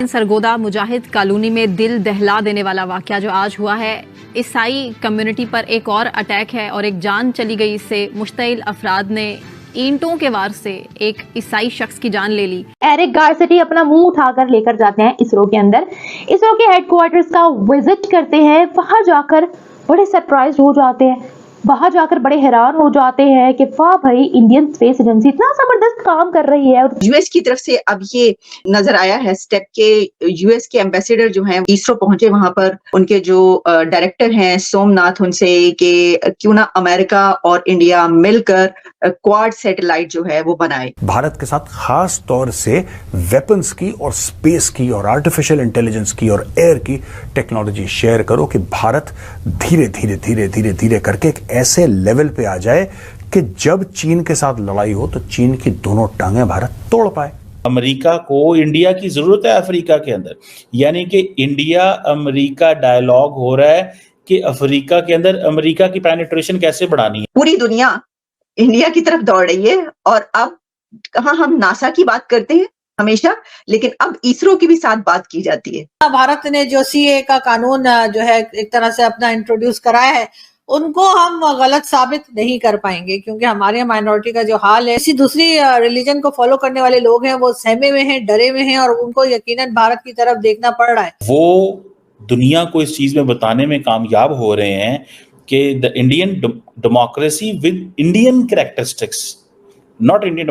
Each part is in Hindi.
सरगोदा मुजाहिद कॉलोनी में दिल दहला देने वाला वाकया जो आज हुआ है, ईसाई कम्युनिटी पर एक और अटैक है और एक जान चली गई। इससे मुश्तइल अफराद ने ईंटों के वार से एक ईसाई शख्स की जान ले ली। एरिक गारसेटी अपना मुंह उठाकर लेकर जाते हैं इसरो के अंदर, इसरो के हेडक्वार्टर्स का विजिट करते हैं। वहां जाकर बड़े सरप्राइज हो जाते हैं, वहां जाकर बड़े हैरान हो जाते हैं कि वाह भाई, इंडियन स्पेस एजेंसी इतना जबरदस्त काम कर रही है। यूएस की तरफ से अब ये नजर आया है स्टेप के यूएस के एम्बेसडर जो हैं इसरो पहुंचे वहां पर, उनके जो डायरेक्टर हैं सोमनाथ, उनसे कि क्यों ना अमेरिका और इंडिया मिलकर क्वाड सैटेलाइट जो है वो बनाए। भारत के साथ खास तौर से वेपन्स की और स्पेस की और आर्टिफिशियल इंटेलिजेंस की और एयर की टेक्नोलॉजी शेयर करो कि भारत धीरे धीरे धीरे धीरे धीरे करके एक ऐसे लेवल पे आ जाए कि जब चीन के साथ लड़ाई हो तो चीन की दोनों टांगें भारत तोड़ पाए। अमेरिका को इंडिया की जरूरत है अफ्रीका के अंदर, यानी कि इंडिया अमेरिका डायलॉग हो रहा है कि अफ्रीका के अंदर अमेरिका की पेनिट्रेशन कैसे बढ़ानी है। पूरी दुनिया इंडिया की तरफ दौड़ रही है और अब कहाँ हम नासा की बात करते हैं हमेशा, लेकिन अब इसरो की भी साथ बात की जाती है। भारत ने जो सीए का कानून जो है एक तरह से अपना इंट्रोड्यूस कराया है, उनको हम गलत साबित नहीं कर पाएंगे, क्योंकि हमारे माइनॉरिटी का जो हाल है, किसी दूसरी रिलीजन को फॉलो करने वाले लोग हैं वो सहमे हुए हैं, डरे हुए हैं और उनको यकीनन भारत की तरफ देखना पड़ रहा है। वो दुनिया को इस चीज में बताने में कामयाब हो रहे हैं कि the Indian democracy with Indian characteristics, not Indian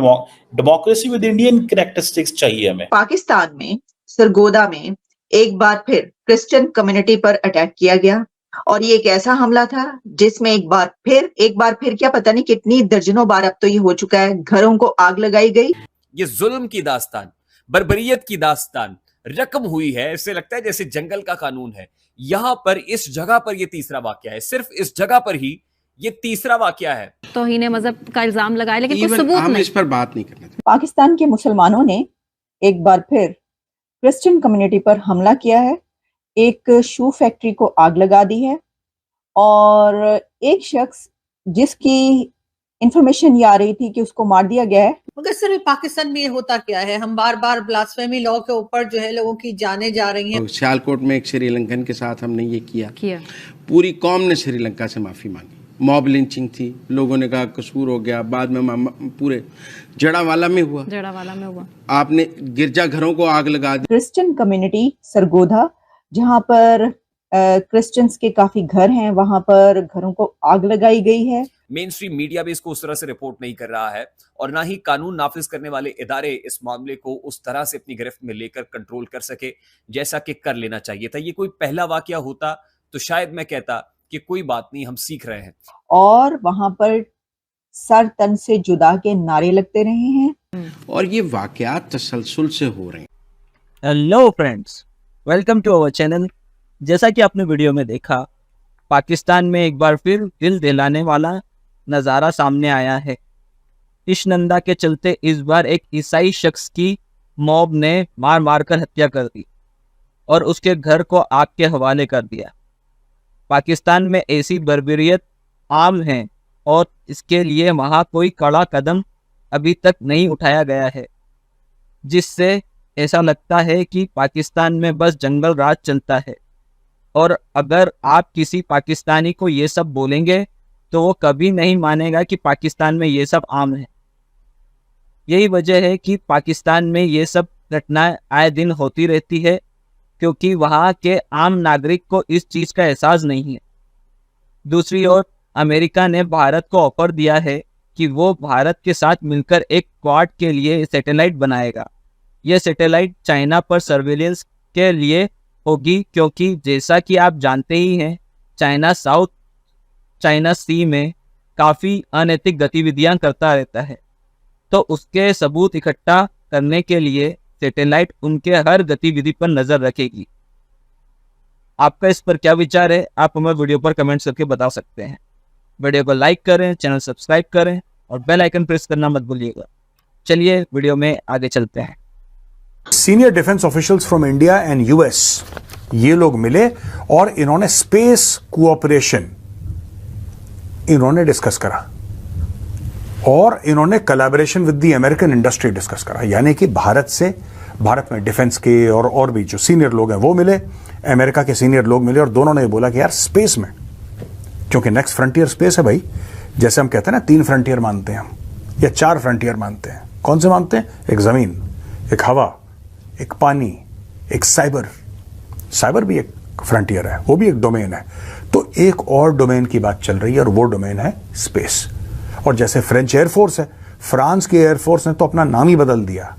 democracy with Indian characteristics चाहिए हमें। पाकिस्तान में सरगोदा में एक बार फिर क्रिश्चियन कम्युनिटी पर अटैक किया गया और ये एक ऐसा हमला था जिसमें एक बार फिर क्या पता नहीं कितनी दर्जनों बार अब तो ये हो चुका है, घरों को आग लगाई गई। ये जुल्म की दास्तान, बर्बरियत की दास्तान रकम हुई है। इससे लगता है जैसे जंगल का कानून है। यहां पर इस जगह पर ये तीसरा वाकया है, सिर्फ इस जगह पर ही ये तीसरा वाकया है। तौहीन मजहब का इल्जाम लगाया, लेकिन कुछ सबूत नहीं। इस पर बात नहीं करना। पाकिस्तान के मुसलमानों ने एक बार फिर क्रिश्चियन कम्युनिटी पर हमला किया है, एक शू फैक्ट्री को आग लगा दी है और एक शख्स जिसकी इंफॉर्मेशन ये आ रही थी कि उसको मार दिया गया है। मगर सिर्फ पाकिस्तान में ये होता क्या है, हम बार बार ब्लास्फेमी लॉ के ऊपर जो है लोगों की जानें जा रही हैं। सियालकोट में एक श्रीलंकन के साथ हमने ये किया। पूरी कौम ने श्रीलंका से माफी मांगी। मॉब लिंचिंग थी, लोगों ने कहा कसूर हो गया, बाद में पूरे जड़ावाला में हुआ। आपने गिरजाघरों को आग लगा दी। क्रिश्चियन कम्युनिटी सरगोधा, जहाँ पर क्रिश्चियंस के काफी घर हैं, वहां पर घरों को आग लगाई गई है। मेन स्ट्रीम मीडिया भी इसको उस तरह से रिपोर्ट नहीं कर रहा है और ना ही कानून नाफिज करने वाले इदारे इस मामले को उस तरह से अपनी गिरफ्त में लेकर कंट्रोल कर सके जैसा कि कर लेना चाहिए था। ये कोई पहला वाकया होता तो शायद मैं कहता कि कोई बात नहीं, हम सीख रहे हैं। और वहां पर सर तन से जुदा के नारे लगते रहे हैं और ये वाकयात तसलसल से हो रहे हैं। Hello friends, welcome to our channel. जैसा कि आपने वीडियो में देखा, पाकिस्तान में एक बार फिर दिल दहलाने वाला नज़ारा सामने आया है। इश्नंदा के चलते इस बार एक ईसाई शख्स की मॉब ने मार मार कर हत्या कर दी और उसके घर को आग के हवाले कर दिया। पाकिस्तान में ऐसी बर्बरियत आम है और इसके लिए वहाँ कोई कड़ा कदम अभी तक नहीं उठाया गया है, जिससे ऐसा लगता है कि पाकिस्तान में बस जंगल राज चलता है। और अगर आप किसी पाकिस्तानी को ये सब बोलेंगे तो वो कभी नहीं मानेगा कि पाकिस्तान में ये सब आम है। यही वजह है कि पाकिस्तान में ये सब घटनाएं आए दिन होती रहती है, क्योंकि वहाँ के आम नागरिक को इस चीज़ का एहसास नहीं है। दूसरी ओर अमेरिका ने भारत को ऑफर दिया है कि वो भारत के साथ मिलकर एक क्वाड के लिए सैटेलाइट बनाएगा। यह सैटेलाइट चाइना पर सर्वेलेंस के लिए होगी, क्योंकि जैसा कि आप जानते ही हैं, चाइना साउथ चाइना सी में काफ़ी अनैतिक गतिविधियां करता रहता है। तो उसके सबूत इकट्ठा करने के लिए सैटेलाइट उनके हर गतिविधि पर नज़र रखेगी। आपका इस पर क्या विचार है, आप हमें वीडियो पर कमेंट्स करके बता सकते हैं। वीडियो को लाइक करें, चैनल सब्सक्राइब करें और बेल आइकन प्रेस करना मत भूलिएगा। चलिए वीडियो में आगे चलते हैं। Senior defence officials from India and US, ये लोग मिले और इन्होंने स्पेस कोऑपरेशन इन्होंने डिस्कस करा। और इन्होंने collaboration with the American industry discuss करा, यानी कि भारत में डिफेंस के और भी जो सीनियर लोग हैं वो मिले, अमेरिका के सीनियर लोग मिले, और दोनों ने बोला कि यार स्पेस में, क्योंकि नेक्स्ट फ्रंटियर स्पेस है भाई, जैसे हम कहते हैं ना 3 फ्रंटियर मानते हैं हम, या 4 फ्रंटियर मानते हैं। कौन से मानते हैं? एक जमीन, एक हवा, एक पानी, एक साइबर भी एक फ्रंटियर है, वो भी एक डोमेन है। तो एक और डोमेन की बात चल रही है और वो डोमेन है स्पेस। और जैसे फ्रेंच एयरफोर्स है, फ्रांस की एयरफोर्स ने तो अपना नाम ही बदल दिया,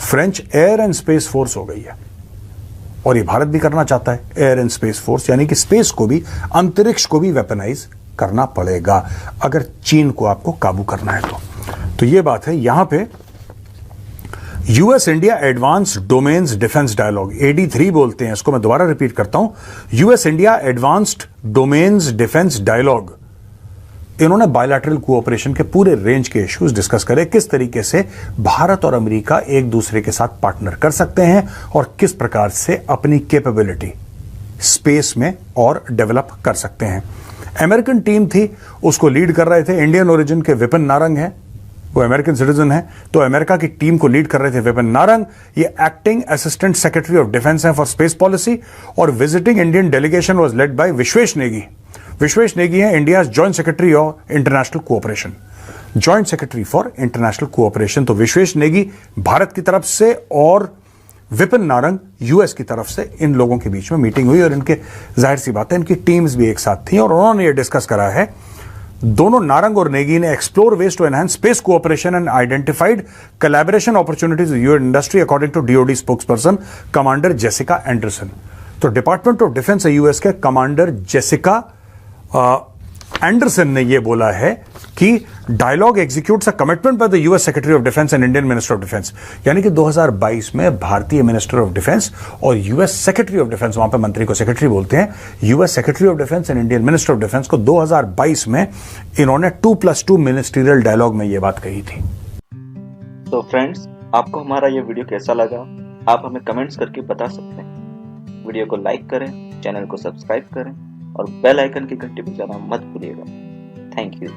French air and space force हो गई है। और ये भारत भी करना चाहता है एयर एंड स्पेस फोर्स, यानी कि स्पेस को भी, अंतरिक्ष को भी वेपनाइज करना पड़ेगा अगर चीन को आपको काबू करना है तो ये बात है। यहां पे US India advance domains defence dialogue, AD3 बोलते हैं इसको, मैं दोबारा रिपीट करता हूं, US India advanced domains defence dialogue. इन्होंने बायलैटरल कोऑपरेशन के पूरे रेंज के इश्यूज डिस्कस करे, किस तरीके से भारत और अमेरिका एक दूसरे के साथ पार्टनर कर सकते हैं और किस प्रकार से अपनी कैपेबिलिटी स्पेस में और डेवलप कर सकते हैं। अमेरिकन टीम थी, उसको लीड कर रहे थे इंडियन ओरिजिन के विपिन नारंग हैं, वो अमेरिकन सिटीजन है, तो अमेरिका की टीम को लीड कर रहे थे विपिन नारंग। ये acting assistant secretary of defence हैं फॉर स्पेस पॉलिसी, और visiting Indian delegation was led by Vishwesh Negi. Vishwesh Negi हैं India joint secretary of international cooperation, joint secretary for international cooperation. तो विश्वेश नेगी भारत की तरफ से और विपिन नारंग यूएस की तरफ से, इन लोगों के बीच में मीटिंग हुई और इनके, जाहिर सी बात है, इनकी टीम्स भी एक साथ थी और उन्होंने ये डिस्कस करा है, दोनों नारंग और नेगी ने explore ways to enhance space cooperation and identified collaboration opportunities with US industry according to DOD spokesperson commander Jessica Anderson. तो डिपार्टमेंट ऑफ डिफेंस यूएस के कमांडर जेसिका एंडरसन ने यह बोला है कि dialogue executes a commitment by the US secretary of defence and Indian minister of defence, यानी कि 2022 में भारतीय मिनिस्टर ऑफ डिफेंस और यूएस सेक्रेटरी ऑफ डिफेंस, वहां पे मंत्री को सेक्रेटरी बोलते हैं, US secretary of defence and Indian minister of defence को 2022 में इन्होंने 2+2 मिनिस्ट्रियल डायलॉग में यह बात कही थी। तो फ्रेंड्स, आपको हमारा ये वीडियो कैसा लगा आप हमें कमेंट्स करके बता सकते हैं। वीडियो को लाइक करें, चैनल को सब्सक्राइब करें और बेल आइकन की घंटी बजाना मत भूलिएगा। Thank you.